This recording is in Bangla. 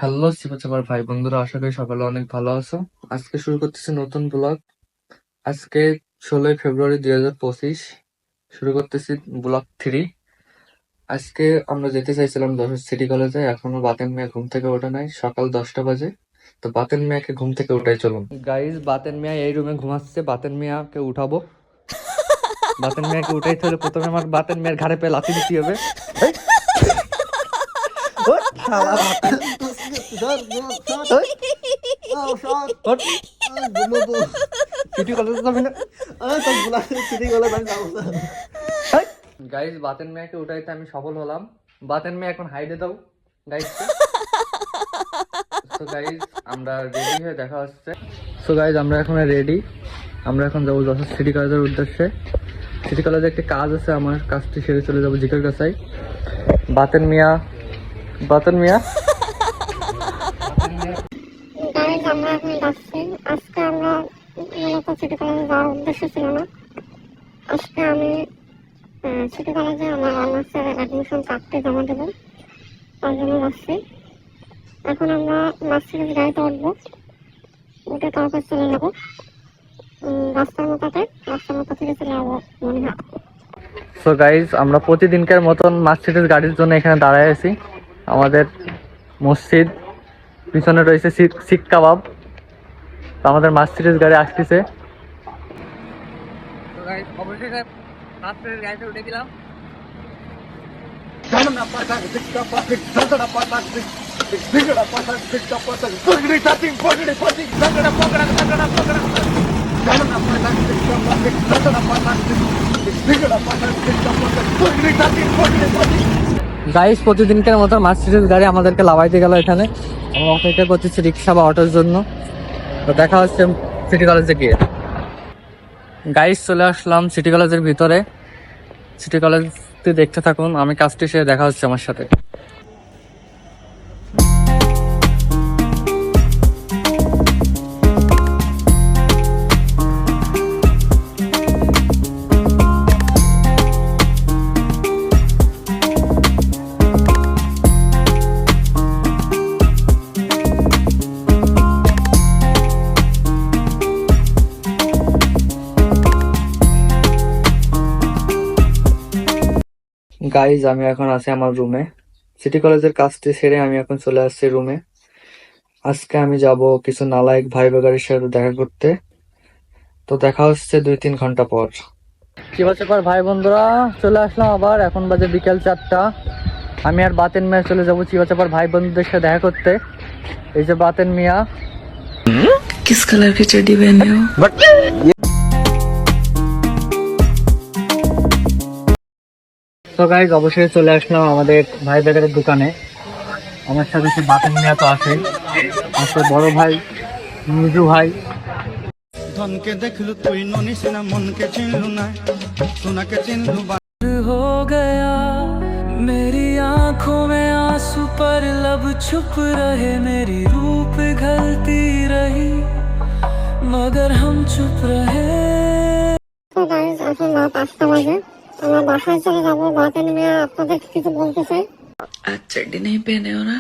হ্যালো শিবচাপার ভাই বন্ধুরা, আশা করি সকালে অনেক ভালো আছো। আজকে শুরু করতেছি নতুন ব্লগ। আজকে 16ই ফেব্রুয়ারি 2025 শুরু করতেছি ব্লগ 3। আজকে আমরা যেতে চাইছিলাম যশোর সিটি কলেজে, এখনো বাতেন মিয়া ঘুম থেকে ওঠে নাই, সকাল 10টা বাজে। তো বাতেন মিয়াকে ঘুম থেকে উঠাই চলুন। গাইজ, বাতেন মিয়া এই রুমে ঘুমাচ্ছে, বাতেন মিয়াকে উঠাবো। বাতেন মিয়াকে উঠাইতে হলে প্রথমে আমার বাতেন মিয়ার ঘাড়ে পেয়ে লাথি দিতে হবে। এই, ওঠ, শালা বাতেন। ওঠ। সিটি কলেজে যাবি না? গাইজ, বাতেন মিয়াকে উঠাইতে আমি সফল হলাম। বাতেন মিয়া এখন হাইডে দাও গাইজ। তো গাইজ, আমরা রেডি হয়ে দেখা হচ্ছে। সো গাইজ, আমরা এখন রেডি। আমরা এখন যাবো যশোর সিটি কলেজের উদ্দেশ্যে। সিটি কলেজে একটা কাজ আছে, আমার কাজটি সেরে চলে যাবো জিকের কাছাই। বাতেন মিয়া, বাতেন মিয়া। গাইজ, আমরা এখন যাচ্ছি। আজকে আমরা মূলত সিটি কলেজে যাওয়ার উদ্দেশ্য ছিল না। আজকে আমি সিটি কলেজে আমার অনার্সের অ্যাডমিশন কার্ডটি জমা দেবো, তার জন্য যাচ্ছি। এখন আমরা মার্সিডিজ গাড়িতে উঠবো, উঠে তারপর চলে যাবো রাস্তার মতো থেকে চলে যাবো মনিহাট। সো গাইজ, আমরা প্রতিদিনকার মতন মার্সিডিজ গাড়ির জন্য এখানে দাঁড়ায় আছি। আমাদের মসজিদ পিছনে রয়েছে শিক কাবাব। আমাদের মার্সিডিজ গাড়ি আসতেছে। গাড়িতে উঠে গেলাম। গাইস, প্রতিদিনকার মতো মার্সিডিজ গাড়ি আমাদেরকে লাভাইতে গেল এখানে। আমরা অপেক্ষা করতেছি রিক্সা বা অটোর জন্য। তো দেখা হচ্ছে সিটি কলেজে গিয়ে। গাইস, চলে আসলাম সিটি কলেজের ভিতরে। সিটি কলেজটি দেখতে থাকুন, আমি কাজটি সেরে দেখা হচ্ছে আমার সাথে। গাইজ, আমি এখন আছি আমার রুমে। সিটি কলেজের কাজটি সেরে আমি এখন চলে আসছি রুমে। আজকে আমি যাব কিছু নালায়েক ভাই বেগারের সাথে দেখা করতে। তো দেখা হচ্ছে 2-3 ঘন্টা পর। কি বলছে ভাই বন্ধুরা, চলে আসলাম আবার। এখন বাজে বিকেল 4টা। আমি আর বাতেন মিয়া চলে যাবো চিবাচাপার ভাই বন্ধুদের সাথে দেখা করতে। এই যে বাতেন মিয়া। किस कलर की चड्डी पहने हो? তো গাইজ, অবশ্যই চলে আসলাম আমাদের ভাই বেগারের দোকানে। আমার সাথে সে বাতেন মিয়া তো আছে, আছে বড় ভাই মিজু ভাই। ধনকে দেখলু তুই ননিস না, মনকে চিনলু না, সোনাকে চিনলু। हो गया मेरी आंखों में आंसू पर लब छुप रहे, मेरी रूप घलती रही मगर हम चुप रहे। তো গাইজ, এখন রাত 8টা বাজে। আমরা বাসায় চলে যাবো। বাতেন মিয়া আপনাদের কিছু বলতে চাই। आज चड्डी नहीं पहने हो ना?